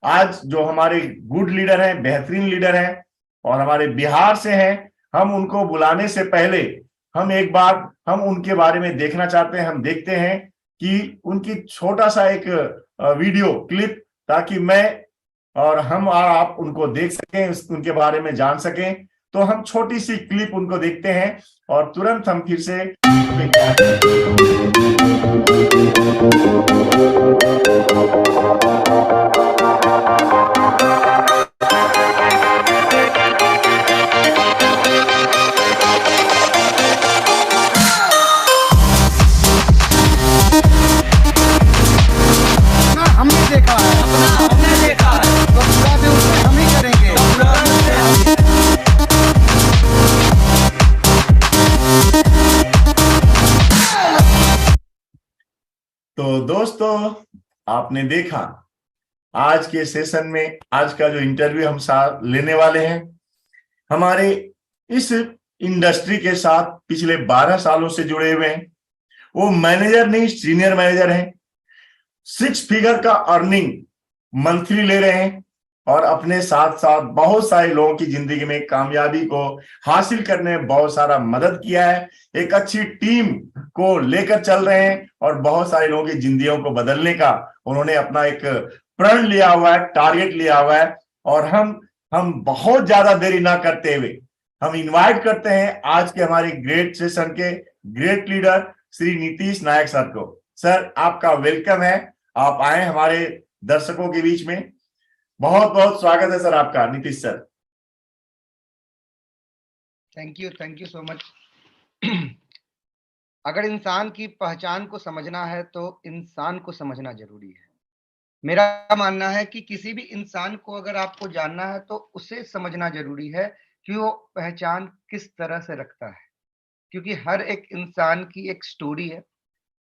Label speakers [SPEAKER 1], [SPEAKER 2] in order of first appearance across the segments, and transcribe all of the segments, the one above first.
[SPEAKER 1] आज जो हमारे गुड लीडर हैं, बेहतरीन लीडर हैं और हमारे बिहार से हैं, हम उनको बुलाने से पहले हम एक बार हम उनके बारे में देखना चाहते हैं। हम देखते हैं कि उनकी छोटा सा एक वीडियो क्लिप, ताकि मैं और हम और आप उनको देख सकें, उनके बारे में जान सकें। तो हम छोटी सी क्लिप उनको देखते हैं और तुरंत हम फिर से
[SPEAKER 2] हमने देखा है, हमने देखा है, तो पूरा भी उसमें हम ही करेंगे।
[SPEAKER 1] तो दोस्तों, आपने देखा आज के सेशन में, आज का जो इंटरव्यू हम साथ लेने वाले हैं, हमारे इस इंडस्ट्री के साथ पिछले 12 सालों से जुड़े हुए हैं। वो मैनेजर नहीं, सीनियर मैनेजर हैं। 6 फिगर का अर्निंग मंथली ले रहे हैं और अपने साथ साथ बहुत सारे लोगों की जिंदगी में कामयाबी को हासिल करने में बहुत सारा मदद किया है। एक अच्छी टीम को लेकर चल रहे हैं और बहुत सारे लोगों की जिंदगियों को बदलने का उन्होंने अपना एक प्रण लिया हुआ है, टारगेट लिया हुआ है। और हम बहुत ज्यादा देरी ना करते हुए हम इनवाइट करते हैं आज के हमारे ग्रेट सेशन के ग्रेट लीडर श्री नीतीश नायक सर को। सर, आपका वेलकम है, आप आए हमारे दर्शकों के बीच में। बहुत बहुत स्वागत है सर आपका, Nitish sir.
[SPEAKER 2] Thank you so much. अगर इंसान की पहचान को समझना है तो इंसान को समझना जरूरी है। मेरा मानना है कि किसी भी इंसान को अगर आपको जानना है तो उसे समझना जरूरी है कि वो पहचान किस तरह से रखता है, क्योंकि हर एक इंसान की एक स्टोरी है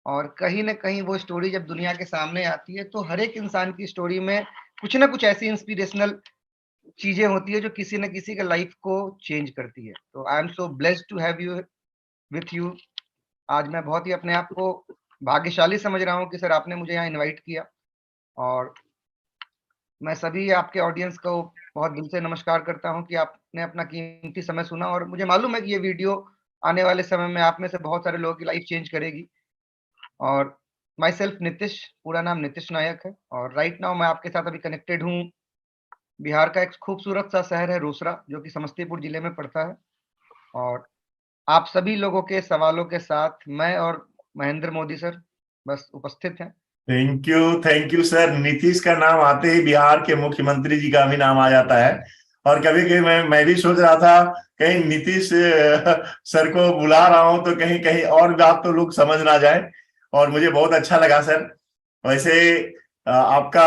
[SPEAKER 2] और कहीं ना कहीं वो स्टोरी जब दुनिया के सामने आती है तो हर एक इंसान की स्टोरी में कुछ ना कुछ ऐसी इंस्पिरेशनल चीजें होती है जो किसी न किसी का लाइफ को चेंज करती है। तो I am so blessed to have you with you. आज मैं बहुत ही अपने आप को भाग्यशाली समझ रहा हूँ कि सर आपने मुझे यहाँ इनवाइट किया, और मैं सभी आपके ऑडियंस को बहुत दिल से नमस्कार करता हूँ कि आपने अपना कीमती समय सुना, और मुझे मालूम है कि ये वीडियो आने वाले समय में आप में से बहुत सारे लोगों की लाइफ चेंज करेगी। और माई सेल्फ नीतीश, पूरा नाम नीतीश नायक है, और राइट नाउ मैं आपके साथ अभी कनेक्टेड हूँ। बिहार का एक खूबसूरत सा शहर है रोसड़ा, जो कि समस्तीपुर जिले में पड़ता है, और आप सभी लोगों के सवालों के साथ मैं और महेंद्र मोदी सर बस उपस्थित हैं।
[SPEAKER 1] Thank you sir. नीतीश का नाम आते ही बिहार के मुख्यमंत्री जी का भी नाम आ जाता है। और कभी कभी मैं भी सोच रहा था कहीं नीतीश सर को बुला रहा हूं तो कहीं कहीं और बात तो लोग समझ ना जाए। और मुझे बहुत अच्छा लगा सर। वैसे आपका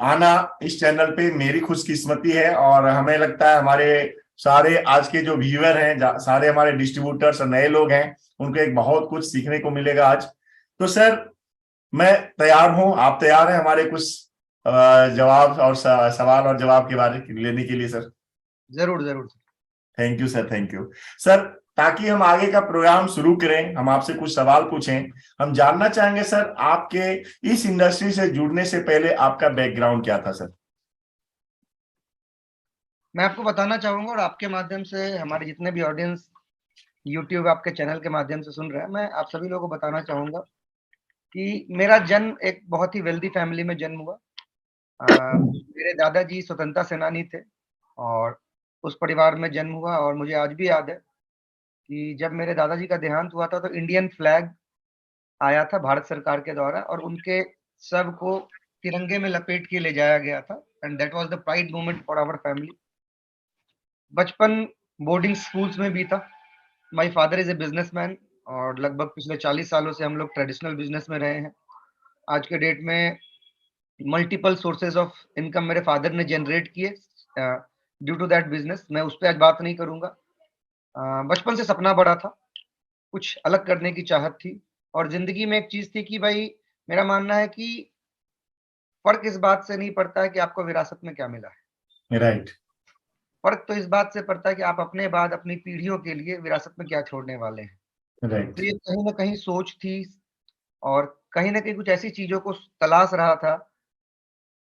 [SPEAKER 1] आना इस चैनल पे मेरी खुशकिस्मती है, और हमें लगता है हमारे सारे आज के जो व्यूअर हैं, सारे हमारे डिस्ट्रीब्यूटर्स और नए लोग हैं, उनको एक बहुत कुछ सीखने को मिलेगा आज। तो सर, मैं तैयार हूं, आप तैयार हैं हमारे कुछ जवाब और सवाल और जवाब के बारे लेने के लिए सर?
[SPEAKER 2] जरूर जरूर।
[SPEAKER 1] Thank you sir, thank you sir. ताकि हम आगे का प्रोग्राम शुरू करें, हम आपसे कुछ सवाल पूछें। हम जानना चाहेंगे सर, आपके इस इंडस्ट्री से जुड़ने से पहले आपका बैकग्राउंड क्या था सर?
[SPEAKER 2] मैं आपको बताना चाहूंगा, और आपके माध्यम से हमारे जितने भी ऑडियंस यूट्यूब आपके चैनल के माध्यम से सुन रहे हैं, मैं आप सभी लोगों को बताना चाहूंगा कि मेरा जन्म एक बहुत ही वेल्दी फैमिली में जन्म हुआ। मेरे दादाजी स्वतंत्रता सेनानी थे और उस परिवार में जन्म हुआ, और मुझे आज भी याद है कि जब मेरे दादाजी का देहांत हुआ था तो इंडियन फ्लैग आया था भारत सरकार के द्वारा, और उनके शव को तिरंगे में लपेट के ले जाया गया था, and that was the pride moment for our family. बचपन बोर्डिंग स्कूल्स में बीता। My father is a businessman, और लगभग पिछले 40 सालों से हम लोग ट्रेडिशनल बिजनेस में रहे हैं। आज के डेट में मल्टीपल सोर्सेज ऑफ इनकम मेरे फादर ने जनरेट किए ड्यू टू दैट बिजनेस। मैं उस पर आज बात नहीं करूंगा। बचपन से सपना बड़ा था, कुछ अलग करने की चाहत थी, और जिंदगी में एक चीज थी कि भाई, मेरा मानना है कि फर्क इस बात से नहीं पड़ता है कि आपको विरासत में क्या मिला है।
[SPEAKER 1] राइट।
[SPEAKER 2] फर्क तो इस बात से पड़ता है कि आप अपने बाद अपनी पीढ़ियों के लिए विरासत में क्या छोड़ने वाले हैं।
[SPEAKER 1] राइट।
[SPEAKER 2] तो ये कहीं ना कहीं सोच थी, और कहीं ना कहीं कुछ ऐसी चीजों को तलाश रहा था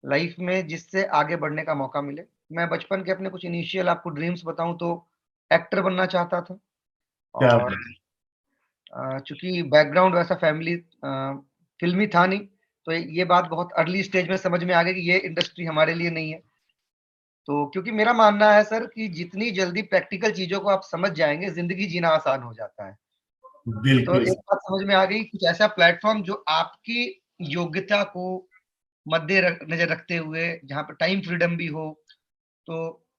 [SPEAKER 2] लाइफ में जिससे आगे बढ़ने का मौका मिले। मैं बचपन के अपने कुछ इनिशियल आपको ड्रीम्स बताऊं तो एक्टर बनना चाहता था।
[SPEAKER 1] क्या
[SPEAKER 2] और चूंकि बैकग्राउंड वैसा फैमिली फिल्मी था नहीं, तो ये बात बहुत अर्ली स्टेज में समझ में आ गई कि ये इंडस्ट्री हमारे लिए नहीं है। तो क्योंकि मेरा मानना है सर कि जितनी जल्दी प्रैक्टिकल चीजों को आप समझ जाएंगे, जिंदगी जीना आसान हो जाता है। तो
[SPEAKER 1] बिल्कुल।
[SPEAKER 2] एक बात समझ में आ गई, कुछ ऐसा प्लेटफॉर्म जो आपकी योग्यता को नजर रखते हुए, जहाँ पे टाइम फ्रीडम भी हो। तो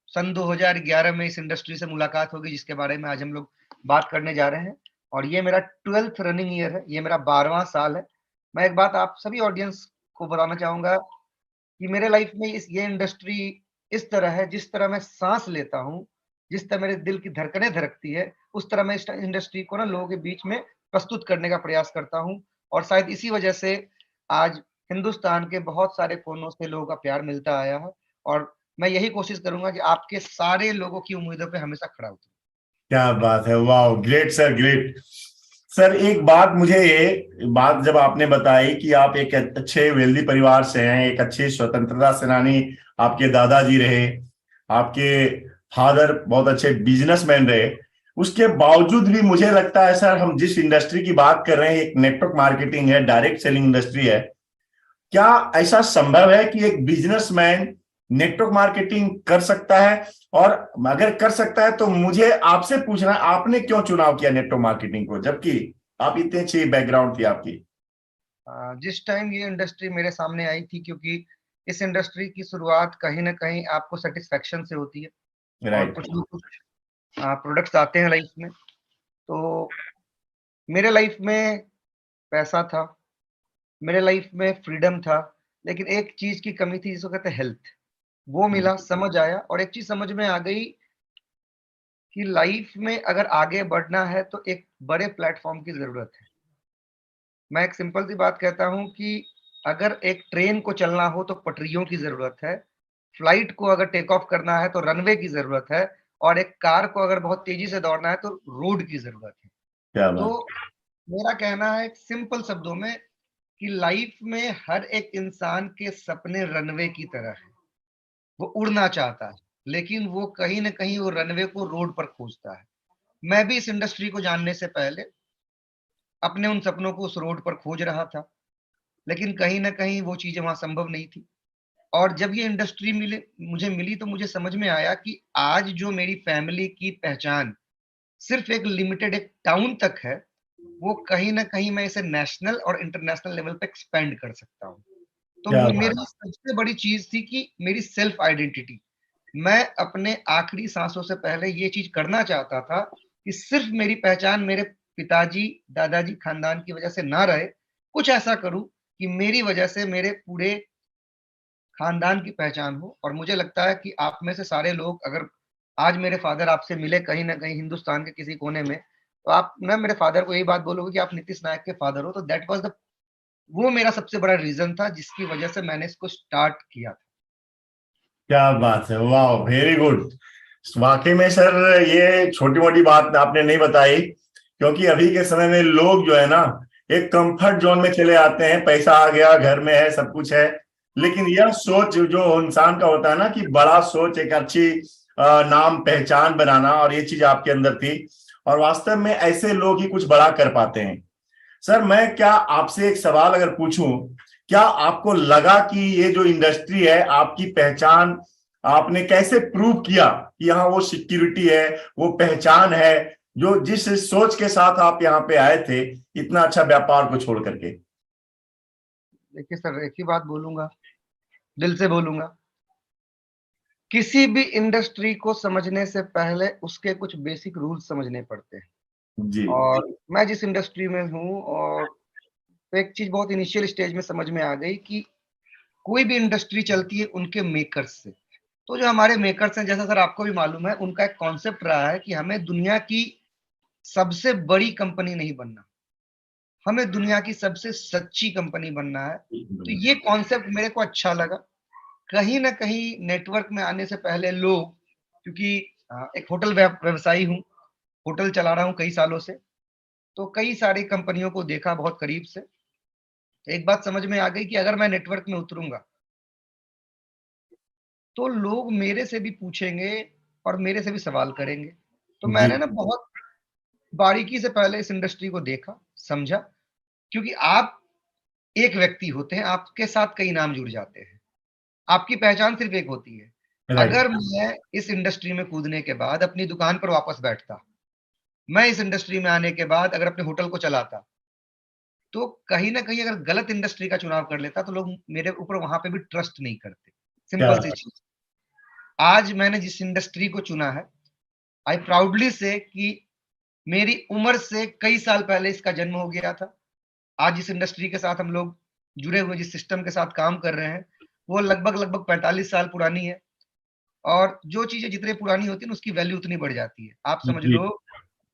[SPEAKER 2] सन 2011 में इस इंडस्ट्री से मुलाकात होगी जिसके बारे में आज हम लोग बात करने जा रहे हैं। और ये मेरा 12th रनिंग ईयर है, ये मेरा 12वां साल है। मैं एक बात आप सभी ऑडियंस को बताना चाहूंगा कि मेरे लाइफ में ये इंडस्ट्री इस तरह है, जिस तरह मैं सांस लेता हूँ, जिस तरह मेरे दिल की धड़कनें धड़कती है, उस तरह मैं इस इंडस्ट्री को ना लोगों के बीच में प्रस्तुत करने का प्रयास करता हूँ। और शायद इसी वजह से आज हिंदुस्तान के बहुत सारे कोनों से लोगों का प्यार मिलता आया है। और मैं यही कोशिश करूंगा कि आपके सारे लोगों की उम्मीदों पे हमेशा खड़ा उतरूं।
[SPEAKER 1] क्या बात है, वाह, ग्रेट सर, ग्रेट। सर एक बात, मुझे ये बात जब आपने बताई कि आप एक अच्छे वेल्दी परिवार से हैं, एक अच्छे स्वतंत्रता सेनानी आपके दादाजी रहे, आपके फादर बहुत अच्छे बिजनेसमैन रहे, उसके बावजूद भी मुझे लगता है सर, हम जिस इंडस्ट्री की बात कर रहे हैं, एक नेटवर्क मार्केटिंग है, डायरेक्ट सेलिंग इंडस्ट्री है, क्या ऐसा संभव है कि एक बिजनेसमैन नेटवर्क मार्केटिंग कर सकता है? और अगर कर सकता है तो मुझे आपसे पूछना, आपने क्यों चुनाव किया नेटवर्क मार्केटिंग को, जबकि आप इतने अच्छी बैकग्राउंड थी आपकी?
[SPEAKER 2] जिस टाइम ये इंडस्ट्री मेरे सामने आई थी, क्योंकि इस इंडस्ट्री की शुरुआत कहीं ना कहीं आपको सेटिस्फेक्शन से होती है। और
[SPEAKER 1] राइट।
[SPEAKER 2] कुछ लोग कुछ प्रोडक्ट्स आते हैं लाइफ में। तो मेरे लाइफ में पैसा था, मेरे लाइफ में फ्रीडम था, लेकिन एक चीज की कमी थी जिसको कहते हैं हेल्थ। वो मिला, समझ आया, और एक चीज समझ में आ गई कि लाइफ में अगर आगे बढ़ना है तो एक बड़े प्लेटफॉर्म की जरूरत है। मैं एक सिंपल सी बात कहता हूँ कि अगर एक ट्रेन को चलना हो तो पटरियों की जरूरत है, फ्लाइट को अगर टेक ऑफ करना है तो रनवे की जरूरत है, और एक कार को अगर बहुत तेजी से दौड़ना है तो रोड की जरूरत है।
[SPEAKER 1] क्या
[SPEAKER 2] तो
[SPEAKER 1] बात।
[SPEAKER 2] मेरा कहना है सिंपल शब्दों में कि लाइफ में हर एक इंसान के सपने रनवे की तरह है। वो उड़ना चाहता है, लेकिन वो कहीं ना कहीं वो रनवे को रोड पर खोजता है। मैं भी इस इंडस्ट्री को जानने से पहले अपने उन सपनों को उस रोड पर खोज रहा था, लेकिन कहीं ना कहीं वो चीजें वहां संभव नहीं थी। और जब ये इंडस्ट्री मुझे मिली तो मुझे समझ में आया कि आज जो मेरी फैमिली की पहचान सिर्फ एक लिमिटेड एक टाउन तक है, वो कहीं ना कहीं मैं इसे नेशनल और इंटरनेशनल लेवल पे एक्सपेंड कर सकता हूँ। तो
[SPEAKER 1] क्या
[SPEAKER 2] मेरे
[SPEAKER 1] बात।
[SPEAKER 2] लिए सबसे बड़ी चीज थी कि मेरी सेल्फ आइडेंटिटी। मैं अपने आखिरी सांसों से पहले ये चीज करना चाहता था कि सिर्फ मेरी पहचान मेरे पिताजी दादाजी खानदान की वजह से ना रहे, कुछ ऐसा करूं कि मेरी वजह से मेरे पूरे खानदान की पहचान हो। और मुझे लगता है कि आप में से सारे लोग, अगर आज मेरे फादर आपसे मिले कहीं ना कहीं हिंदुस्तान के किसी कोने में, तो आप ना मेरे फादर को यही बात बोलोगे कि आप नीतीश नायक के फादर हो। तो दैट वाज द वो मेरा सबसे बड़ा रीजन था जिसकी वजह से मैंने इसको स्टार्ट किया था।
[SPEAKER 1] क्या बात है, वाह, वेरी गुड। वाकई में सर, ये छोटी मोटी बात आपने नहीं बताई, क्योंकि अभी के समय में लोग जो है ना, एक कंफर्ट जोन में चले आते हैं, पैसा आ गया, घर में है, सब कुछ है, लेकिन यह सोच जो इंसान का होता है ना, कि बड़ा सोच, एक अच्छी नाम पहचान बनाना, और ये चीज आपके अंदर थी, और वास्तव में ऐसे लोग ही कुछ बड़ा कर पाते हैं। सर मैं क्या आपसे एक सवाल अगर पूछूं, क्या आपको लगा कि ये जो इंडस्ट्री है आपकी पहचान, आपने कैसे प्रूव किया कि यहाँ वो सिक्योरिटी है, वो पहचान है, जो जिस सोच के साथ आप यहाँ पे आए थे, इतना अच्छा व्यापार को छोड़ करके?
[SPEAKER 2] देखिए सर, एक ही बात बोलूंगा, दिल से बोलूंगा, किसी भी इंडस्ट्री को समझने से पहले उसके कुछ बेसिक रूल्स समझने पड़ते हैं।
[SPEAKER 1] जी।
[SPEAKER 2] और मैं जिस इंडस्ट्री में हूँ, और तो एक चीज बहुत इनिशियल स्टेज में समझ में आ गई कि कोई भी इंडस्ट्री चलती है उनके मेकर्स से। तो जो हमारे मेकर्स हैं, जैसा सर आपको भी मालूम है, उनका एक कॉन्सेप्ट रहा है कि हमें दुनिया की सबसे बड़ी कंपनी नहीं बनना, हमें दुनिया की सबसे सच्ची कंपनी बनना है। तो ये कॉन्सेप्ट मेरे को अच्छा लगा। कहीं ना कहीं नेटवर्क में आने से पहले लोग, क्योंकि एक होटल व्यवसायी हूँ, होटल चला रहा हूँ कई सालों से, तो कई सारी कंपनियों को देखा बहुत करीब से। एक बात समझ में आ गई कि अगर मैं नेटवर्क में उतरूंगा तो लोग मेरे से भी पूछेंगे और मेरे से भी सवाल करेंगे। तो
[SPEAKER 1] जी
[SPEAKER 2] मैंने ना बहुत बारीकी से पहले इस इंडस्ट्री को देखा, समझा, क्योंकि आप एक व्यक्ति होते हैं, आपके साथ कई नाम जुड़ जाते हैं। आपकी पहचान सिर्फ एक होती है।
[SPEAKER 1] राइट।
[SPEAKER 2] अगर मैं इस इंडस्ट्री में कूदने के बाद अपनी दुकान पर वापस बैठता, मैं इस इंडस्ट्री में आने के बाद अगर अपने होटल को चलाता, तो कहीं न कहीं अगर गलत इंडस्ट्री का चुनाव कर लेता, तो लोग मेरे ऊपर वहाँ पे भी ट्रस्ट नहीं करते।
[SPEAKER 1] क्या
[SPEAKER 2] सिंपल सी चीज़। आज मैंने जिस इंडस्ट्री को चुना है, आई प्राउडली से कि मेरी उम्र से कई साल पहले इसका जन्म हो गया था। आज जिस इंडस्ट्री के साथ हम लोग जुड़े हुए, जिस सिस्टम के साथ काम कर रहे हैं, वो लगभग 45 साल पुरानी है। और जो चीज़ें जितनी पुरानी होती है ना, उसकी वैल्यू उतनी बढ़ जाती है। आप समझ
[SPEAKER 1] जी
[SPEAKER 2] लो,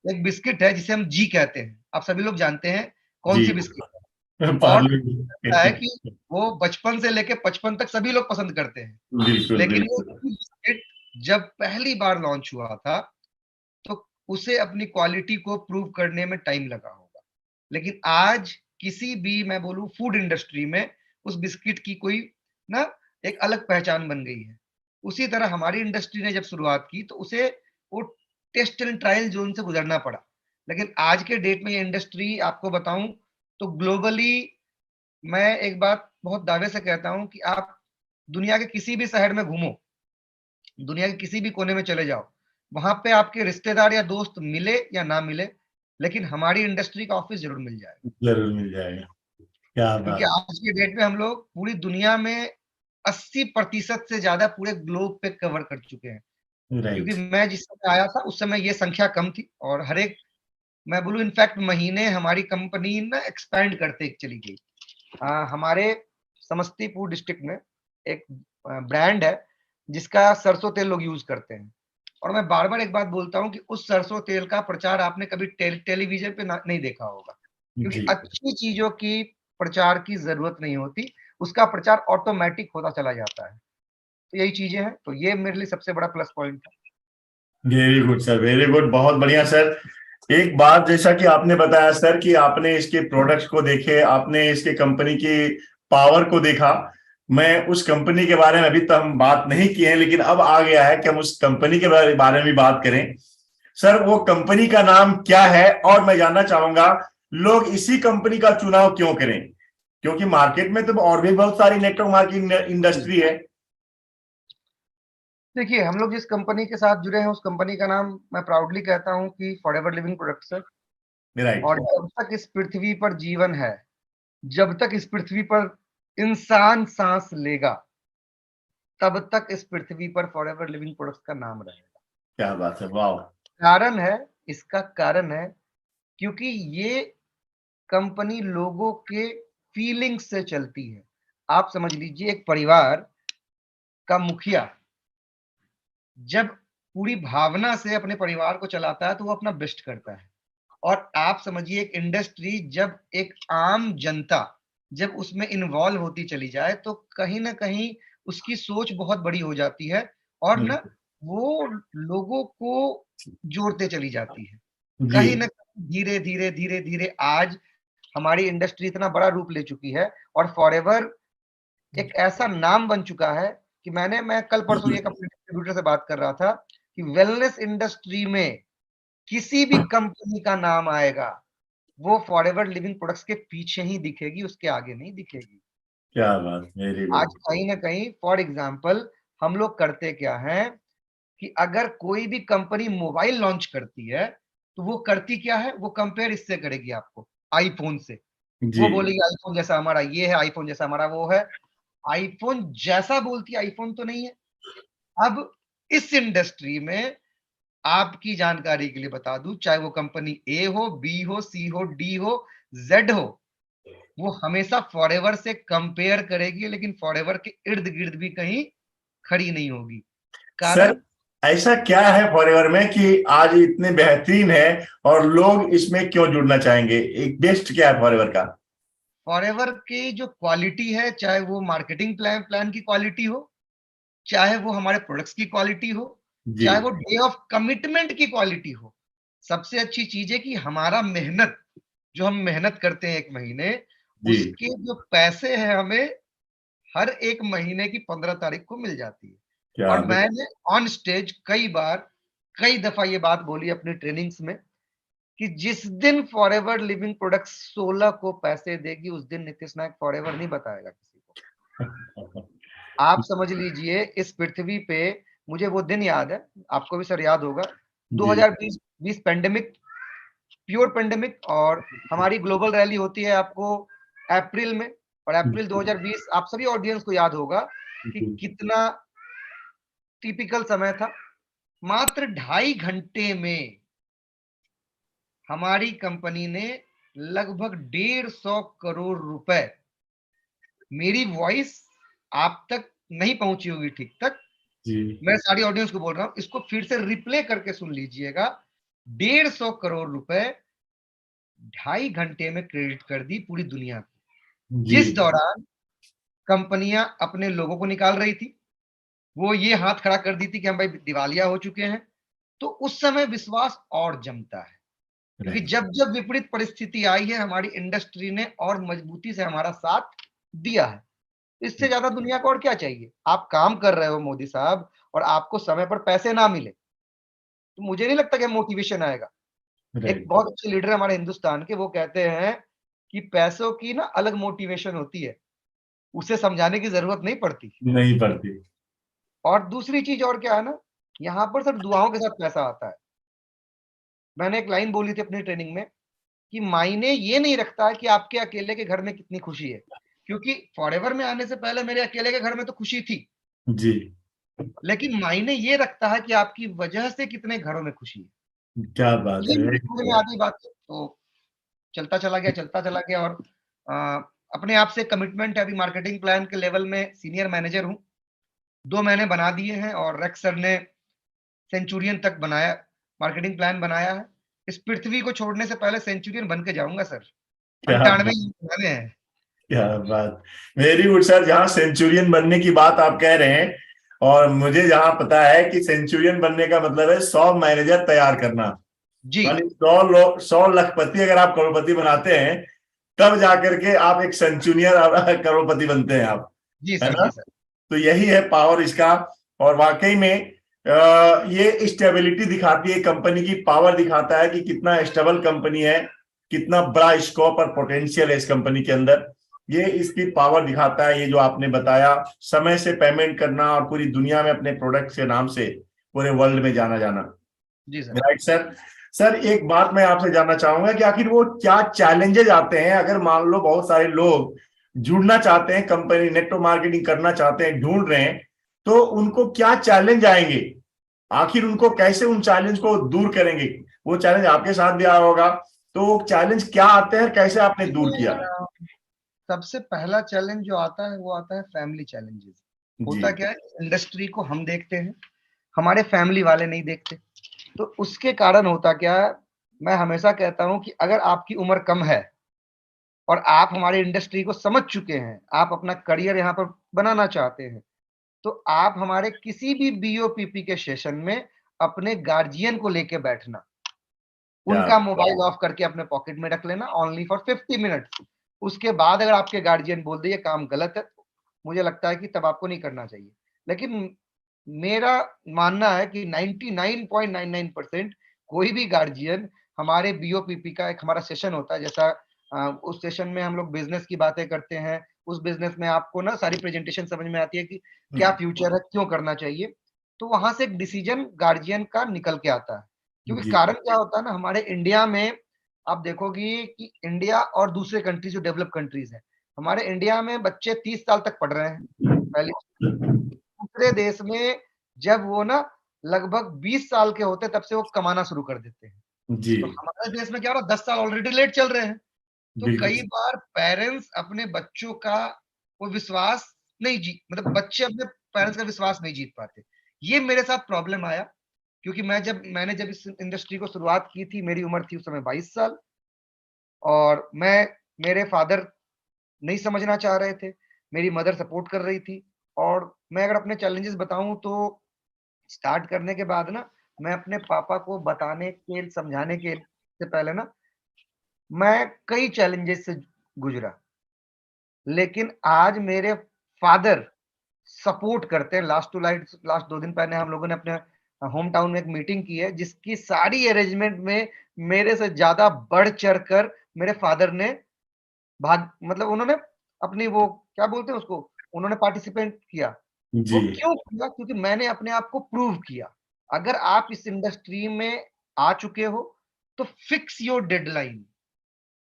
[SPEAKER 2] एक बिस्किट है जिसे हम जी कहते हैं। आप सभी लोग जानते हैं
[SPEAKER 1] जी।
[SPEAKER 2] कौन-सी बिस्किट है। और लगता है
[SPEAKER 1] पार्ले।
[SPEAKER 2] कि वो बचपन से लेके 55 तक सभी लोग पसंद करते हैं।
[SPEAKER 1] बिल्कुल
[SPEAKER 2] लेकिन वो
[SPEAKER 1] बिल्कुल।
[SPEAKER 2] जी बिस्किट जब पहली बार लॉन्च हुआ था, तो उसे अपनी क्वालिटी को प्रूव करने में टाइम लगा होगा। लेकिन आज किसी भी, मैं बोलूँ, फूड इंडस्ट्री में उस बिस्किट की कोई ना एक अलग पहचान बन गई है। उसी तरह हमारी इंडस्ट्री ने जब शुरुआत की, तो उसे वो टेस्ट एंड ट्रायल ज़ोन से गुज़रना पड़ा। लेकिन आज के डेट में ये इंडस्ट्री, आपको बताऊँ, तो ग्लोबली मैं एक बात बहुत दावे से कहता हूँ कि आप दुनिया के किसी भी शहर में घूमो, दुनिया के किसी भी कोने में चले जाओ, वहाँ पे आपके रिश्तेदार या दोस्त मिले या ना मिले, लेकिन हमारी इंडस्ट्री का ऑफ़िस ज़रूर मिल जाएगा।
[SPEAKER 1] जरूर मिल जाएगा। क्या
[SPEAKER 2] क्योंकि
[SPEAKER 1] बात।
[SPEAKER 2] आज के डेट में हम लोग पूरी दुनिया में 80% से ज़्यादा पूरे ग्लोब पे कवर कर चुके हैं।
[SPEAKER 1] राइट।
[SPEAKER 2] क्योंकि मैं जिस समय आया था, उस समय ये संख्या कम थी और हर एक, मैं बोलूँ, इनफैक्ट महीने हमारी कंपनी ना एक्सपैंड करते चली गई। हमारे समस्तीपुर डिस्ट्रिक्ट में एक ब्रांड है, जिसका सरसों तेल लोग यूज़ करते हैं। और मैं बार-बार एक बात बोलता हूँ कि उस सरसों तेल का प्रचार आपने कभी टेलीविज़न पे ना नहीं देखा होगा। क्योंकि
[SPEAKER 1] जी।
[SPEAKER 2] अच्छी चीज़ों की प्रचार की ज़रूरत नहीं होती, उसका प्रचार ऑटोमैटिक होता चला जाता है। तो यही चीज़ें हैं, तो ये मेरे लिए सबसे बड़ा प्लस पॉइंट था।
[SPEAKER 1] Very good sir, very good, बहुत बढ़िया सर। एक बात, जैसा कि आपने बताया सर कि आपने इसके प्रोडक्ट्स को देखे, आपने इसके कंपनी की पावर को देखा। मैं उस कंपनी के बारे में अभी तो हम बात नहीं किए हैं, लेकिन अब आ गया है कि हम उस कंपनी के बारे में भी बात करें। सर, वो कंपनी का नाम क्या है? और मैं जानना चाहूंगा, लोग इसी कंपनी का चुनाव क्यों करें? क्योंकि मार्केट में तो और भी बहुत सारी नेटवर्क मार्केटिंग इंडस्ट्री है।
[SPEAKER 2] देखिए, हम लोग जिस कंपनी के साथ जुड़े हैं, उस कंपनी का नाम मैं प्राउडली कहता हूँ कि फॉरएवर लिविंग प्रोडक्ट्स है।
[SPEAKER 1] राइट।
[SPEAKER 2] और जब तक इस पृथ्वी पर जीवन है, जब तक इस पृथ्वी पर इंसान साँस लेगा, तब तक इस पृथ्वी पर फॉरएवर लिविंग प्रोडक्ट्स का नाम रहेगा।
[SPEAKER 1] क्या बात है, वाह।
[SPEAKER 2] कारण है, इसका कारण है, क्योंकि ये कंपनी लोगों के फीलिंग्स से चलती है। आप समझ लीजिए, एक परिवार का मुखिया जब पूरी भावना से अपने परिवार को चलाता है, तो वो अपना बेस्ट करता है। और आप समझिए, एक इंडस्ट्री जब एक आम जनता जब उसमें इन्वॉल्व होती चली जाए, तो कहीं न कहीं उसकी सोच बहुत बड़ी हो जाती है और ना वो लोगों को जोड़ते चली जाती है।
[SPEAKER 1] जी।
[SPEAKER 2] कहीं न कहीं धीरे-धीरे, धीरे-धीरे आज हमारी इंडस्ट्री इतना बड़ा रूप ले चुकी है और फॉरएवर एक ऐसा नाम बन चुका है कि मैं कल-परसों ही एक अपने डिस्ट्रीब्यूटर से बात कर रहा था कि वेलनेस इंडस्ट्री में किसी भी कंपनी का नाम आएगा, वो फॉरएवर लिविंग प्रोडक्ट्स के पीछे ही दिखेगी, उसके आगे नहीं दिखेगी।
[SPEAKER 1] क्या बात, वेरी
[SPEAKER 2] आज
[SPEAKER 1] गुड।
[SPEAKER 2] कहीं न कहीं फॉर एग्ज़ाम्पल हम लोग करते क्या हैं कि अगर कोई भी कंपनी मोबाइल लॉन्च करती है, तो वो करती क्या है? वो कंपेयर इससे करेगी आपको, आईफ़ोन से।
[SPEAKER 1] जी।
[SPEAKER 2] वो बोलेगी आईफ़ोन जैसा हमारा ये है, आईफ़ोन जैसा हमारा वो है। आईफ़ोन जैसा बोलती है, आईफ़ोन तो नहीं है। अब इस इंडस्ट्री में आपकी जानकारी के लिए बता दूँ, चाहे वो कंपनी ए हो, बी हो, सी हो, डी हो, ज़ेड हो, वो हमेशा फॉरएवर से कंपेयर करेगी, लेकिन फॉरएवर के इर्द-गिर्द भी कहीं खड़ी नहीं होगी।
[SPEAKER 1] सर,
[SPEAKER 2] कारण
[SPEAKER 1] ऐसा क्या है फॉरएवर में कि आज इतने बेहतरीन है और लोग इसमें क्यों जुड़ना चाहेंगे? एक बेस्ट क्या है फॉरएवर का?
[SPEAKER 2] फॉरएवर की जो क्वालिटी है, चाहे वो मार्केटिंग प्लान प्लान की क्वालिटी हो, चाहे वो हमारे प्रोडक्ट्स की क्वालिटी हो,
[SPEAKER 1] जी
[SPEAKER 2] चाहे वो डे ऑफ कमिटमेंट की क्वालिटी हो। सबसे अच्छी चीज़ है कि हमारा मेहनत, जो हम मेहनत करते हैं 1 महीने,
[SPEAKER 1] जी।
[SPEAKER 2] उसके जो पैसे हैं हमें हर 1 महीने की 15 तारीख को मिल जाती है।
[SPEAKER 1] क्या
[SPEAKER 2] और मैंने ऑन स्टेज कई दफा ये बात बोली अपनी ट्रेनिंग्स में कि जिस दिन फॉरएवर लिविंग प्रोडक्ट्स 16 को पैसे देगी, उस दिन नीतीश नायक फॉरएवर नहीं बताएगा किसी को। आप समझ लीजिए, इस पृथ्वी पे मुझे वो दिन याद है, आपको भी सर याद होगा,
[SPEAKER 1] जी
[SPEAKER 2] 2020 पेंडेमिक, प्योर पेंडेमिक, और हमारी ग्लोबल रैली होती है आपको अप्रैल में, और अप्रैल 2020 आप सभी ऑडियंस को याद होगा कि
[SPEAKER 1] जी
[SPEAKER 2] कितना टिपिकल समय था। मात्र 2.5 घंटे में हमारी कंपनी ने लगभग 150 करोड़ रुपए, मेरी वॉइस आप तक नहीं पहुंची होगी ठीक तक,
[SPEAKER 1] जी
[SPEAKER 2] मैं सारी ऑडियंस को बोल रहा हूं, इसको फिर से रिप्ले करके सुन लीजिएगा। 150 करोड़ रुपए 2.5 घंटे में क्रेडिट कर दी पूरी दुनिया को,
[SPEAKER 1] जी
[SPEAKER 2] जिस दौरान कंपनियां अपने लोगों को निकाल रही थी, वो ये हाथ खड़ा कर दी थी कि हम भाई दिवालिया हो चुके हैं। तो उस समय विश्वास और जमता है, क्योंकि
[SPEAKER 1] राइट
[SPEAKER 2] जब जब विपरीत परिस्थिति आई है, हमारी इंडस्ट्री ने और मजबूती से हमारा साथ दिया है। इससे ज्यादा दुनिया को और क्या चाहिए? आप काम कर रहे हो मोदी साहब, और आपको समय पर पैसे ना मिले, तो मुझे नहीं लगता कि मोटिवेशन आएगा। एक
[SPEAKER 1] राइट
[SPEAKER 2] बहुत अच्छे लीडर है हमारे हिंदुस्तान के, वो कहते हैं कि पैसों की ना अलग मोटिवेशन होती है, उसे समझाने की जरूरत नहीं पड़ती।
[SPEAKER 1] नहीं पड़ती।
[SPEAKER 2] और दूसरी चीज और क्या है ना, यहाँ पर सिर्फ दुआओं के साथ पैसा आता है। मैंने एक लाइन बोली थी अपनी ट्रेनिंग में कि मायने ये नहीं रखता है कि आपके अकेले के घर में कितनी खुशी है, क्योंकि फॉरएवर में आने से पहले मेरे अकेले के घर में तो खुशी थी,
[SPEAKER 1] जी
[SPEAKER 2] लेकिन मायने ये रखता है कि आपकी वजह से कितने घरों में खुशी है।
[SPEAKER 1] क्या बात
[SPEAKER 2] ये
[SPEAKER 1] है,
[SPEAKER 2] मुझे
[SPEAKER 1] वेरी
[SPEAKER 2] समझ में आ गई बात, तो चलता चला गया, और अपने आप से कमिटमेंट है। अभी मार्केटिंग प्लान के लेवल में सीनियर मैनेजर हूँ, 2 महीने बना दिए हैं, और रेक्स सर ने सेंचुरियन तक बनाया, मार्केटिंग प्लान बनाया है। इस पृथ्वी को छोड़ने से पहले सेंचुरियन बन के जाऊंगा सर।
[SPEAKER 1] क्या
[SPEAKER 2] 98 बनाने हैं।
[SPEAKER 1] क्या बात, वेरी गुड सर। जहाँ सेंचुरियन बनने की बात आप कह रहे हैं, और मुझे जहाँ पता है कि सेंचुरियन बनने का मतलब है 100 मैनेजर तैयार करना,
[SPEAKER 2] जी
[SPEAKER 1] मानी 100 लखपति अगर आप करोड़पति बनाते हैं, तब जाकर के आप एक सेंचुरियन और करोड़पति बनते हैं आप,
[SPEAKER 2] जी
[SPEAKER 1] है
[SPEAKER 2] सर,
[SPEAKER 1] ना?
[SPEAKER 2] जी सर।
[SPEAKER 1] तो यही है पावर इसका। और वाकई में ये स्टेबिलिटी दिखाती है, कंपनी की पावर दिखाता है कि कितना स्टेबल कंपनी है, कितना बड़ा स्कोप और पोटेंशियल है इस कंपनी के अंदर। ये इसकी पावर दिखाता है, ये जो आपने बताया, समय से पेमेंट करना और पूरी दुनिया में अपने प्रोडक्ट के नाम से पूरे वर्ल्ड में जाना जाना।
[SPEAKER 2] जी सर।
[SPEAKER 1] Right sir. सर एक बात मैं आपसे जानना चाहूंगा कि आखिर वो क्या चैलेंजेस आते हैं, अगर मान लो बहुत सारे लोग जुड़ना चाहते हैं, कंपनी नेटवर्क मार्केटिंग करना चाहते हैं, ढूंढ रहे हैं, तो उनको क्या चैलेंज आएंगे, आखिर उनको कैसे उन चैलेंज को दूर करेंगे? वो चैलेंज आपके साथ भी आया होगा, तो वो चैलेंज क्या आते हैं, कैसे आपने दूर किया?
[SPEAKER 2] सबसे पहला चैलेंज जो आता है वो आता है फैमिली चैलेंजेस।
[SPEAKER 1] जी
[SPEAKER 2] होता क्या है, इंडस्ट्री को हम देखते हैं, हमारे फैमिली वाले नहीं देखते। तो उसके कारण होता क्या है, मैं हमेशा कहता हूं कि अगर आपकी उम्र कम है और आप हमारी इंडस्ट्री को समझ चुके हैं, आप अपना करियर यहाँ पर बनाना चाहते हैं, तो आप हमारे किसी भी बीओपीपी के सेशन में अपने गार्जियन को लेके बैठना,
[SPEAKER 1] क्या
[SPEAKER 2] उनका मोबाइल ऑफ करके अपने पॉकेट में रख लेना, ओनली फॉर 50 मिनट्स। उसके बाद अगर आपके गार्जियन बोल दे ये काम गलत है, तो मुझे लगता है कि तब आपको नहीं करना चाहिए। लेकिन मेरा मानना है कि 99.99% कोई भी गार्जियन, हमारे बीओपीपी का एक हमारा सेशन होता है, जैसा उस सेशन में हम लोग बिजनेस की बातें करते हैं। उस बिजनेस में आपको ना सारी प्रेजेंटेशन समझ में आती है कि क्या फ्यूचर है, क्यों करना चाहिए। तो वहां से एक डिसीजन गार्जियन का निकल के आता है, क्योंकि
[SPEAKER 1] जी
[SPEAKER 2] कारण क्या होता है ना, हमारे इंडिया में आप देखोगे कि इंडिया और दूसरे कंट्रीज जो डेवलप कंट्रीज है, हमारे इंडिया में बच्चे 30 साल तक पढ़ रहे हैं पहले। दूसरे देश में जब वो ना लगभग 20 साल के होते, तब से वो कमाना शुरू कर देते हैं।
[SPEAKER 1] जी
[SPEAKER 2] तो हमारे देश में क्या हो रहा है, 10 साल ऑलरेडी लेट चल रहे हैं। तो
[SPEAKER 1] बिल्कुल।
[SPEAKER 2] कई बार पेरेंट्स अपने बच्चों का वो विश्वास नहीं जीत, मतलब बच्चे अपने पेरेंट्स का विश्वास नहीं जीत पाते। ये मेरे साथ प्रॉब्लम आया, क्योंकि मैंने जब इस इंडस्ट्री को शुरुआत की थी, मेरी उम्र थी उस समय 22 साल, और मेरे फादर नहीं समझना चाह रहे थे, मेरी मदर सपोर्ट कर रही थी। और मैं अगर अपने चैलेंजेस बताऊं तो स्टार्ट करने के बाद ना, मैं अपने पापा को बताने के समझाने के से पहले ना, मैं कई चैलेंजेस से गुजरा। लेकिन आज मेरे फादर सपोर्ट करते हैं। लास्ट 2 दिन पहले हम लोगों ने अपने होम टाउन में एक मीटिंग की है, जिसकी सारी अरेंजमेंट में मेरे से ज्यादा बढ़ चढ़ कर मेरे फादर ने मतलब उन्होंने अपनी वो क्या बोलते हैं उसको, उन्होंने पार्टिसिपेट किया।
[SPEAKER 1] जी
[SPEAKER 2] वो क्यों किया? क्योंकि मैंने अपने आप को प्रूव किया। अगर आप इस इंडस्ट्री में आ चुके हो तो फिक्स योर डेडलाइन,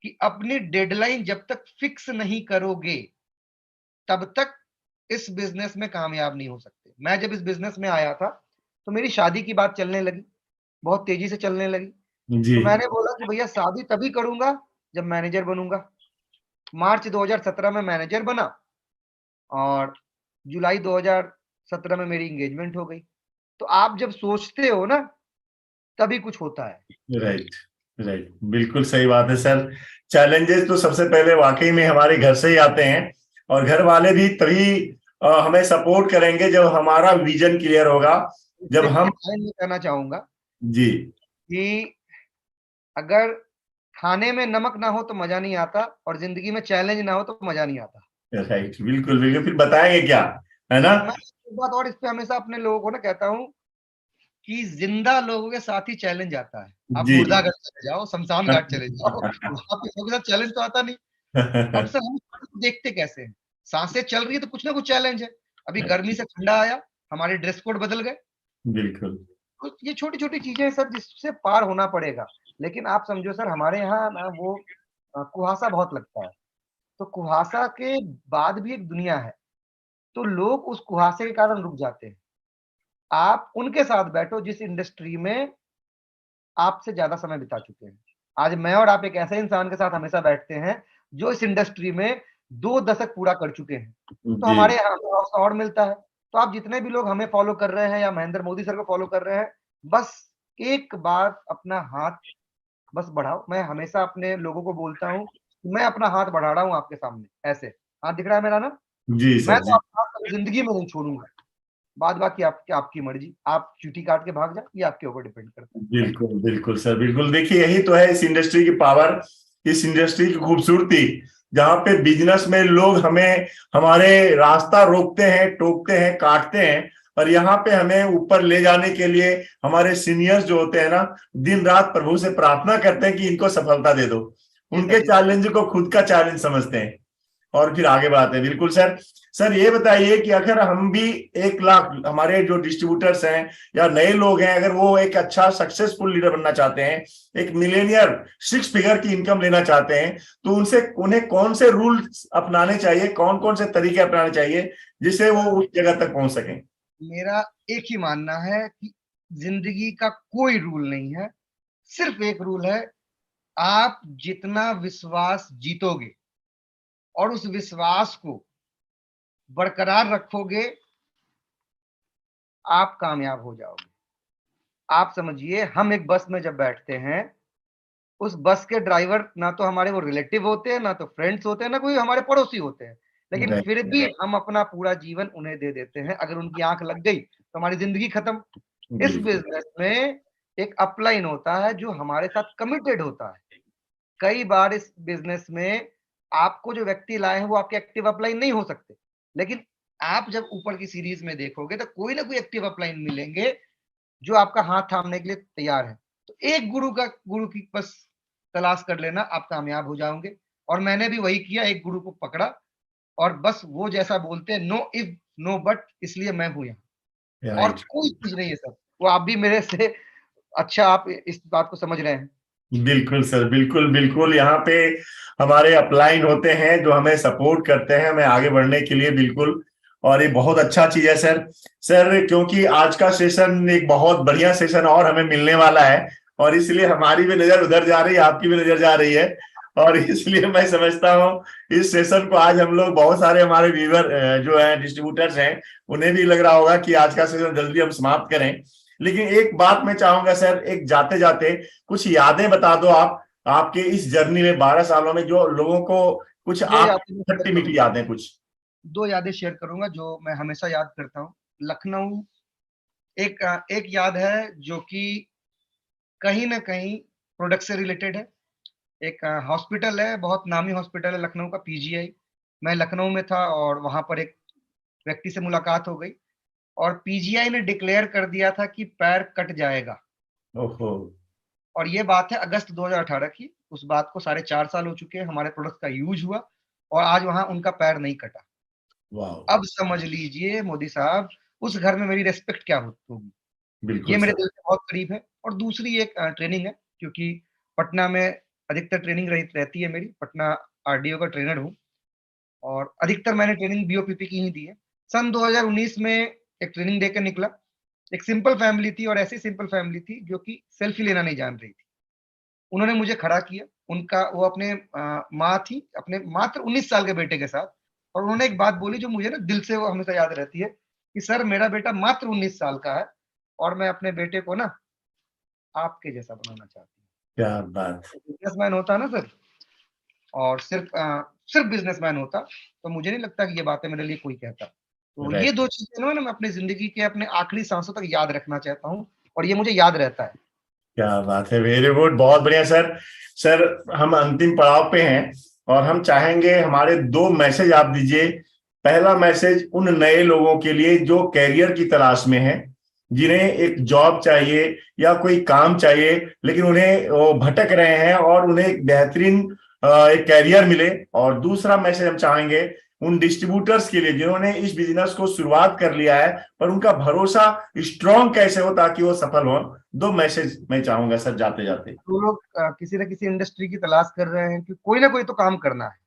[SPEAKER 2] कि अपनी डेडलाइन जब तक फिक्स नहीं करोगे तब तक इस बिजनेस में कामयाब नहीं हो सकते। मैं जब इस बिजनेस में आया था तो मेरी शादी की बात चलने लगी, बहुत तेजी से चलने लगी।
[SPEAKER 1] जी
[SPEAKER 2] तो मैंने बोला कि भैया शादी तभी करूंगा जब मैनेजर बनूंगा। मार्च 2017 में मैनेजर बना और जुलाई 2017 में मेरी एंगेजमेंट हो गई। तो आप जब सोचते हो ना तभी कुछ होता है।
[SPEAKER 1] राइट राइट, बिल्कुल सही बात है सर। चैलेंजेस तो सबसे पहले वाकई में हमारे घर से ही आते हैं, और घर वाले भी तभी हमें सपोर्ट करेंगे जब हमारा विजन क्लियर होगा, जब
[SPEAKER 2] इससे
[SPEAKER 1] हम।
[SPEAKER 2] एक लाइन में कहना चाहूंगा
[SPEAKER 1] जी
[SPEAKER 2] कि अगर खाने में नमक ना हो तो मजा नहीं आता, और जिंदगी में चैलेंज ना हो तो मजा नहीं आता।
[SPEAKER 1] राइट, बिल्कुल बिल्कुल, फिर बताएंगे क्या, है ना।
[SPEAKER 2] मैं एक बात और इस पे हमेशा अपने लोगों को ना कहता हूँ कि जिंदा लोगों के साथ ही चैलेंज आता है। आप
[SPEAKER 1] जी
[SPEAKER 2] मुर्दा घाट चले जाओ, शमशान घाट चले जाओ, वहां पे लोगों के साथ चैलेंज तो आता नहीं। अक्सर हम देखते कैसे हैं, सांसें चल रही है तो कुछ ना कुछ चैलेंज है। अभी गर्मी से ठंडा आया, हमारे ड्रेस कोड बदल गए।
[SPEAKER 1] बिल्कुल
[SPEAKER 2] तो ये छोटी छोटी चीजें हैं सर, जिससे पार होना पड़ेगा। लेकिन आप समझो सर, हमारे यहाँ ना वो कुहासा बहुत लगता है। तो कुहासा के बाद भी एक दुनिया है, तो लोग उस कुहासे के कारण रुक जाते हैं। आप उनके साथ बैठो जिस इंडस्ट्री में आपसे ज्यादा समय बिता चुके हैं। आज मैं और आप एक ऐसे इंसान के साथ हमेशा बैठते हैं जो इस इंडस्ट्री में 2 दशक पूरा कर चुके हैं, तो
[SPEAKER 1] जी
[SPEAKER 2] हमारे यहाँ हमें हौसला और मिलता है। तो आप जितने भी लोग हमें फॉलो कर रहे हैं या महेंद्र मोदी सर को फॉलो कर रहे हैं, बस एक बार अपना हाथ बस बढ़ाओ। मैं हमेशा अपने लोगों को बोलता हूँ, मैं अपना हाथ बढ़ा रहा हूँ आपके सामने, ऐसे हाथ दिख रहा है मेरा ना।
[SPEAKER 1] जी
[SPEAKER 2] मैं
[SPEAKER 1] सर
[SPEAKER 2] तो
[SPEAKER 1] जी,
[SPEAKER 2] आपका हाथ कभी जिंदगी में नहीं छोड़ूंगा। बाद बाकी आपकी आपकी मर्जी, आप चीटी काट के भाग जाए, ये आपके ऊपर डिपेंड करता है। Thank you.
[SPEAKER 1] बिल्कुल बिल्कुल सर, बिल्कुल। देखिए यही तो है इस इंडस्ट्री की पावर, इस इंडस्ट्री की खूबसूरती, जहाँ पे बिजनेस में लोग हमें हमारे रास्ता रोकते हैं, टोकते हैं, काटते हैं, और यहाँ पे हमें ऊपर ले जाने के लिए हमारे सीनियर्स जो होते हैं ना, दिन रात प्रभु से प्रार्थना करते हैं कि इनको सफलता दे दो।
[SPEAKER 2] जी सर,
[SPEAKER 1] उनके
[SPEAKER 2] जी सर।
[SPEAKER 1] चैलेंज को खुद का चैलेंज समझते हैं और फिर आगे बढ़ाते हैं। बिल्कुल सर। सर ये बताइए कि अगर हम भी 1 लाख, हमारे जो डिस्ट्रीब्यूटर्स हैं या नए लोग हैं, अगर वो एक अच्छा सक्सेसफुल लीडर बनना चाहते हैं, एक मिलेनियर 6 फिगर की इनकम लेना चाहते हैं, तो उनसे उन्हें कौन से रूल अपनाने चाहिए, कौन कौन से तरीके अपनाने चाहिए जिससे वो उस जगह तक पहुंच सकें।
[SPEAKER 2] मेरा एक ही मानना है कि जिंदगी का कोई रूल नहीं है, सिर्फ एक रूल है। आप जितना विश्वास जीतोगे और उस विश्वास को बरकरार रखोगे, आप कामयाब हो जाओगे। आप समझिए, हम एक बस में जब बैठते हैं, उस बस के ड्राइवर ना तो हमारे वो रिलेटिव होते हैं, ना तो फ्रेंड्स होते हैं, ना कोई हमारे पड़ोसी होते हैं। लेकिन
[SPEAKER 1] राइट,
[SPEAKER 2] फिर भी हम अपना पूरा जीवन उन्हें दे देते हैं। अगर उनकी आंख लग गई तो हमारी जिंदगी खत्म। इस
[SPEAKER 1] बिल्कुल
[SPEAKER 2] बिजनेस में एक अपलाइन होता है जो हमारे साथ कमिटेड होता है। कई बार इस बिजनेस में आपको जो व्यक्ति लाए हैं वो आपके एक्टिव अपलाइन नहीं हो सकते, लेकिन आप जब ऊपर की सीरीज में देखोगे तो कोई ना कोई एक्टिव अपलाइन मिलेंगे जो आपका हाथ थामने के लिए तैयार है। तो एक गुरु की बस तलाश कर लेना, आप कामयाब हो जाओगे। और मैंने भी वही किया, एक गुरु को पकड़ा और बस वो जैसा बोलते हैं, नो इफ नो बट, इसलिए मैं हूं यहाँ। और
[SPEAKER 1] राइट,
[SPEAKER 2] कोई चीज नहीं है सर, वो आप भी मेरे से अच्छा आप इस बात को समझ रहे हैं।
[SPEAKER 1] बिल्कुल सर, बिल्कुल बिल्कुल। यहाँ पे हमारे अपलाइन होते हैं जो हमें सपोर्ट करते हैं हमें आगे बढ़ने के लिए, बिल्कुल। और ये बहुत अच्छा चीज है सर। सर क्योंकि आज का सेशन एक बहुत बढ़िया सेशन और हमें मिलने वाला है, और इसलिए हमारी भी नजर उधर जा रही है, आपकी भी नजर जा रही है, और इसलिए मैं समझता हूँ इस सेशन को आज हम लोग बहुत सारे हमारे व्यूअर जो है डिस्ट्रीब्यूटर्स हैं, उन्हें भी लग रहा होगा कि आज का सेशन जल्दी हम समाप्त करें। लेकिन एक बात मैं चाहूंगा सर, एक जाते जाते कुछ यादें बता दो आप, आपके इस जर्नी में 12 सालों में जो लोगों को कुछ
[SPEAKER 2] दो
[SPEAKER 1] आप
[SPEAKER 2] यादें मैं शेयर
[SPEAKER 1] खट्टी मीठी
[SPEAKER 2] करूंगा,
[SPEAKER 1] यादें कुछ।
[SPEAKER 2] 2 यादें शेयर करूंगा जो मैं हमेशा याद करता हूँ। लखनऊ एक याद है जो कि कहीं ना कहीं प्रोडक्ट से रिलेटेड है। एक हॉस्पिटल है, बहुत नामी हॉस्पिटल है लखनऊ का, पीजीआई। मैं लखनऊ में था और वहां पर एक व्यक्ति से मुलाकात हो गई और पीजीआई ने डिक्लेयर कर दिया था कि पैर कट जाएगा।
[SPEAKER 1] ओहो।
[SPEAKER 2] और ये बात है अगस्त 2018 की। उस बात को 4.5 साल हो चुके हैं, हमारे प्रोडक्ट का यूज हुआ और आज वहां उनका पैर नहीं कटा।
[SPEAKER 1] वाह।
[SPEAKER 2] अब समझ लीजिए मोदी साहब, उस घर में मेरी रिस्पेक्ट क्या होगी। ये
[SPEAKER 1] बिल्कुल
[SPEAKER 2] मेरे
[SPEAKER 1] सर।
[SPEAKER 2] दिल के बहुत करीब है। और दूसरी एक ट्रेनिंग है, क्योंकि पटना में अधिकतर ट्रेनिंग रहती है मेरी। पटना आरडीओ का ट्रेनर हूँ और अधिकतर मैंने ट्रेनिंग बीओपीपी की ही दी है। सन 2019 में एक ट्रेनिंग देकर निकला। एक सिंपल फैमिली थी और ऐसी सिंपल फैमिली थी जो कि सेल्फी लेना नहीं जान रही थी। उन्होंने मुझे खड़ा किया। उनका वो अपने माँ थी अपने मात्र 19 साल के बेटे के साथ, और उन्होंने एक बात बोली जो मुझे ना दिल से वो हमेशा याद रहती है कि सर, मेरा बेटा मात्र 19 साल का है और मैं अपने बेटे को ना आपके जैसा बनाना चाहती हूँ।
[SPEAKER 1] क्या बात।
[SPEAKER 2] बिजनेसमैन होता ना सर, और सिर्फ बिजनेसमैन होता, तो मुझे नहीं लगता कि ये बातें मेरे लिए कोई कहता। तो ये
[SPEAKER 1] राइट।
[SPEAKER 2] 2 चीजें ना मैं अपनी जिंदगी के अपने आखिरी सांसों तक याद रखना चाहता हूँ और ये मुझे याद रहता है।
[SPEAKER 1] क्या बात है, वेरी गुड, बहुत बढ़िया सर। सर, हम अंतिम पड़ाव पे हैं और हम चाहेंगे हमारे 2 मैसेज आप दीजिए। पहला मैसेज उन नए लोगों के लिए जो कैरियर की तलाश में हैं, जिन्हें एक जॉब चाहिए या कोई काम चाहिए, लेकिन उन्हें वो भटक रहे हैं और उन्हें एक बेहतरीन एक कैरियर मिले। और दूसरा मैसेज हम चाहेंगे उन डिस्ट्रीब्यूटर्स के लिए जिन्होंने इस बिजनेस को शुरुआत कर लिया है, पर उनका भरोसा स्ट्रॉन्ग कैसे हो ताकि वो सफल हो। 2 मैसेज मैं चाहूंगा सर जाते जाते।
[SPEAKER 2] तो लोग किसी न किसी इंडस्ट्री की तलाश कर रहे हैं कि कोई ना कोई तो काम करना है।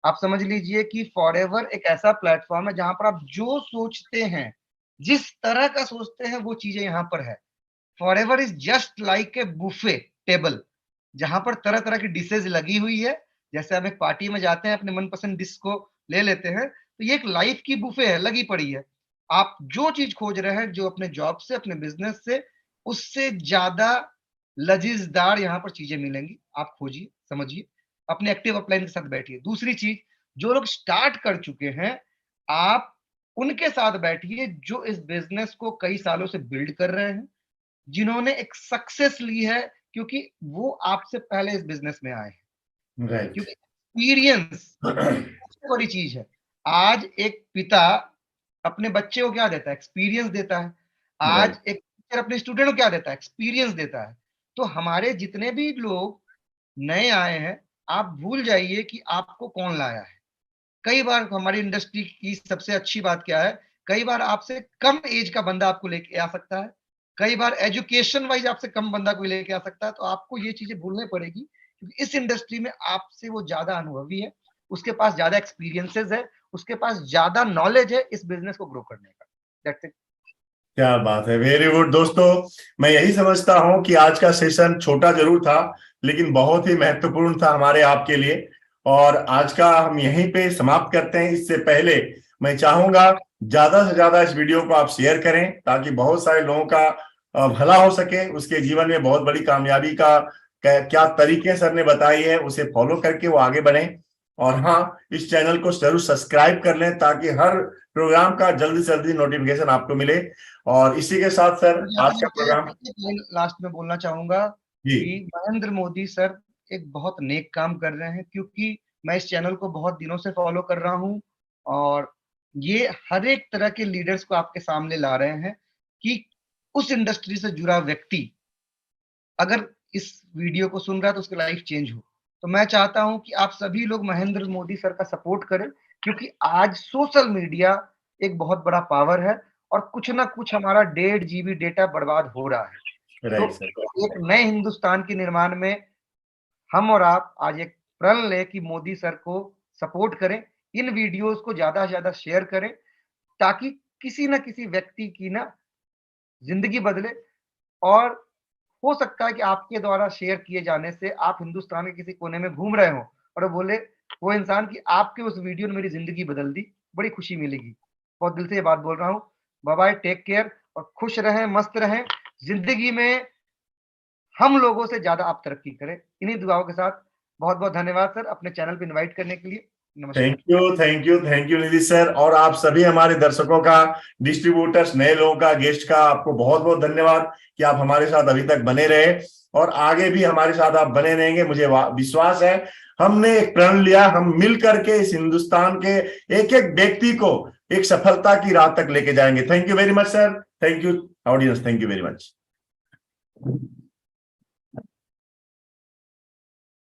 [SPEAKER 2] आप समझ लीजिए कि फॉरएवर एक ऐसा प्लेटफॉर्म है जहां पर आप जो सोचते हैं, जिस तरह का सोचते हैं, वो चीजें यहाँ पर है। Forever is just like a buffet table, जहां पर तरह तरह की डिशेज लगी हुई है। जैसे हम एक पार्टी में जाते हैं, अपने मनपसंद डिश को ले लेते हैं, तो ये एक लाइफ की बुफे है, लगी पड़ी है। आप जो चीज खोज रहे हैं, जो अपने जॉब से, अपने बिजनेस से, उससे ज्यादा लजीजदार यहाँ पर चीजें मिलेंगी। आप खोजिए, समझिए, अपने एक्टिव अपलाइन के साथ बैठिए। दूसरी चीज, जो लोग स्टार्ट कर चुके हैं, आप उनके साथ बैठिए जो इस बिजनेस को कई सालों से बिल्ड कर रहे हैं, जिन्होंने एक सक्सेस ली है, क्योंकि वो आपसे पहले इस बिजनेस में आए हैं।
[SPEAKER 1] राइट।
[SPEAKER 2] क्योंकि एक्सपीरियंस सबसे बड़ी चीज है। आज एक पिता अपने बच्चे को क्या देता है? एक्सपीरियंस देता है। आज
[SPEAKER 1] राइट।
[SPEAKER 2] एक टीचर अपने स्टूडेंट को क्या देता है? एक्सपीरियंस देता है। तो हमारे जितने भी लोग नए आए हैं, आप भूल जाइए कि आपको कौन लाया है। कई बार हमारी इंडस्ट्री की सबसे अच्छी बात क्या है, कई बार आपसे कम एज का बंदा आपको लेके आ सकता है, कई बार एजुकेशन वाइज आपसे कम बंदा कोई लेके आ सकता है। तो आपको ये चीजें भूलनी पड़ेगी, क्योंकि इस इंडस्ट्री में आपसे वो ज्यादा अनुभवी है, उसके पास ज्यादा एक्सपीरियंसेस है, उसके पास ज्यादा नॉलेज है इस बिजनेस को ग्रो करने का। That's it.
[SPEAKER 1] क्या बात है, वेरी गुड दोस्तों। मैं यही समझता हूं कि आज का सेशन छोटा जरूर था, लेकिन बहुत ही महत्वपूर्ण था हमारे आपके लिए। और आज का हम यहीं पे समाप्त करते हैं। इससे पहले मैं चाहूंगा ज्यादा से ज्यादा इस वीडियो को आप शेयर करें ताकि बहुत सारे लोगों का भला हो सके, उसके जीवन में बहुत बड़ी कामयाबी का क्या तरीके सर ने बताई है उसे फॉलो करके वो आगे बढ़े। और हाँ, इस चैनल को जरूर सब्सक्राइब कर लें ताकि हर प्रोग्राम का जल्दी से जल्दी नोटिफिकेशन आपको मिले। और इसी के साथ सर आज का प्रोग्राम।
[SPEAKER 2] लास्ट में बोलना चाहूंगा
[SPEAKER 1] जी।
[SPEAKER 2] कि नरेंद्र मोदी सर एक बहुत नेक काम कर रहे हैं, क्योंकि मैं इस चैनल को बहुत दिनों से फॉलो कर रहा हूं और ये हर एक तरह के लीडर्स को आपके सामने ला रहे हैं कि उस इंडस्ट्री से जुड़ा व्यक्ति अगर इस वीडियो को सुन रहा है तो उसकी लाइफ चेंज हो। तो मैं चाहता हूं कि आप सभी लोग महेंद्र मोदी सर का सपोर्ट करें, क्योंकि आज सोशल मीडिया एक बहुत बड़ा पावर है और कुछ ना कुछ हमारा 1.5 GB डेटा बर्बाद हो रहा है। तो
[SPEAKER 1] राइट सर।
[SPEAKER 2] एक नए हिंदुस्तान के निर्माण में हम और आप आज एक प्रण लें कि मोदी सर को सपोर्ट करें, इन वीडियोस को ज्यादा से ज्यादा शेयर करें, ताकि किसी ना किसी व्यक्ति की ना जिंदगी बदले। और हो सकता है कि आपके द्वारा शेयर किए जाने से आप हिंदुस्तान के किसी कोने में घूम रहे हो और वो बोले, वो इंसान, कि आपके उस वीडियो ने मेरी जिंदगी बदल दी, बड़ी खुशी मिलेगी। बहुत दिल से ये बात बोल रहा हूँ। बाय बाय, टेक केयर और खुश रहें, मस्त रहें। जिंदगी में हम लोगों से ज्यादा आप तरक्की करें, इन्हीं दुआओं के साथ। बहुत बहुत धन्यवाद सर अपने चैनल पे इनवाइट करने के लिए। नमस्कार।
[SPEAKER 1] Thank you, thank you, thank you Nidhi sir. और आप सभी हमारे दर्शकों का, डिस्ट्रीब्यूटर्स, नए लोगों का, गेस्ट का आपको बहुत बहुत धन्यवाद कि आप हमारे साथ अभी तक बने रहे और आगे भी हमारे साथ आप बने रहेंगे। मुझे विश्वास है। हमने एक प्रण लिया, हम मिल करके इस हिंदुस्तान के एक एक व्यक्ति को एक सफलता की राह तक लेके जाएंगे। Thank you very much sir, thank you audience, thank you very much.